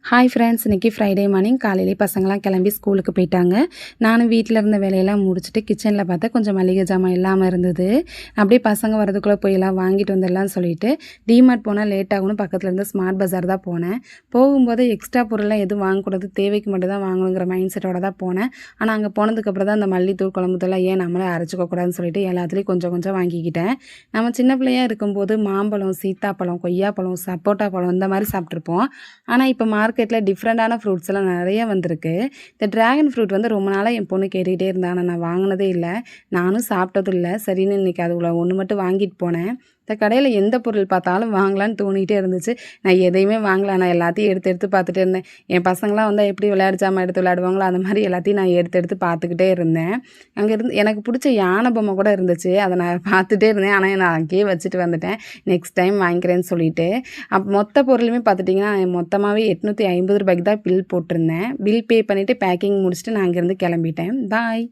Hi friends, இன்றைக்கி Friday morning காலையிலே பசங்களாம் கிளம்பி ஸ்கூலுக்கு போயிட்டாங்க. நானும் வீட்டில் இருந்த வேலையெல்லாம் முடிச்சுட்டு கிச்சனில் பார்த்தா கொஞ்சம் மளிகை ஜாமான் இல்லாமல் இருந்தது. அப்படியே பசங்க வரதுக்குள்ளே போயெல்லாம் வாங்கிட்டு வந்துடலாம்னு சொல்லிட்டு டிமார்ட் போனால் லேட் ஆகணும், பக்கத்தில் இருந்து ஸ்மார்ட் பஜார் தான் போனேன். போகும்போது எக்ஸ்ட்ரா பொருள்லாம் எதுவும் வாங்கக்கூடாது, தேவைக்கு மட்டும் தான் வாங்கணுங்கிற மைண்ட் செட்டோட தான் போனேன். ஆனால் அங்கே போனதுக்கப்புறம் தான் அந்த மல்லித்தூள் குழம்புத்தூள்லாம் ஏன் நம்மளே அரைச்சிக்கக்கூடாதுன்னு சொல்லிட்டு எல்லாத்துலேயும் கொஞ்சம் கொஞ்சம் வாங்கிக்கிட்டேன். நம்ம சின்ன பிள்ளையாக இருக்கும்போது மாம்பழம், சீத்தாப்பழம், கொய்யாப்பழம், சப்போட்டா பழம் இந்த மாதிரி சாப்பிட்ருப்போம். ஆனால் இப்போ மார்க்கெட்டில் டிஃப்ரெண்ட்டான ஃப்ரூட்ஸ் எல்லாம் நிறைய வந்திருக்கு. இந்த ட்ராகன் ஃப்ரூட் வந்து ரொம்ப நாளாக என் பொண்ணு கேட்டுக்கிட்டே இருந்தா. ஆனால் நான் வாங்கினதே இல்லை, நானும் சாப்பிட்டதும் இல்லை. சரின்னு இன்றைக்கி அதுக்குள்ள ஒன்று மட்டும் வாங்கிட்டு போனேன். இந்த கடையில் எந்த பொருள் பார்த்தாலும் வாங்கலான்னு தோணிகிட்டே இருந்துச்சு. நான் எதையுமே வாங்கலை, நான் எல்லாத்தையும் எடுத்து எடுத்து பார்த்துட்டே இருந்தேன். என் பசங்களாம் வந்து எப்படி விளையாட்டு ஜாமான் எடுத்து விளையாடுவாங்களோ அந்த மாதிரி எல்லாத்தையும் நான் எடுத்து எடுத்து பார்த்துக்கிட்டே இருந்தேன். அங்கேருந்து எனக்கு பிடிச்ச யானை பொம்மை கூட இருந்துச்சு, அதை நான் பார்த்துட்டே இருந்தேன். ஆனால் நான் அங்கேயே வச்சுட்டு வந்துட்டேன், நெக்ஸ்ட் டைம் வாங்கிக்கிறேன்னு சொல்லிட்டு. மொத்த பொருளுமே பார்த்துட்டிங்கன்னா மொத்தமாகவே 850 ரூபாய்க்கு தான் பில் போட்டிருந்தேன். பில் பே பண்ணிவிட்டு பேக்கிங் முடிச்சுட்டு நான் அங்கேருந்து கிளம்பிட்டேன். பாய்.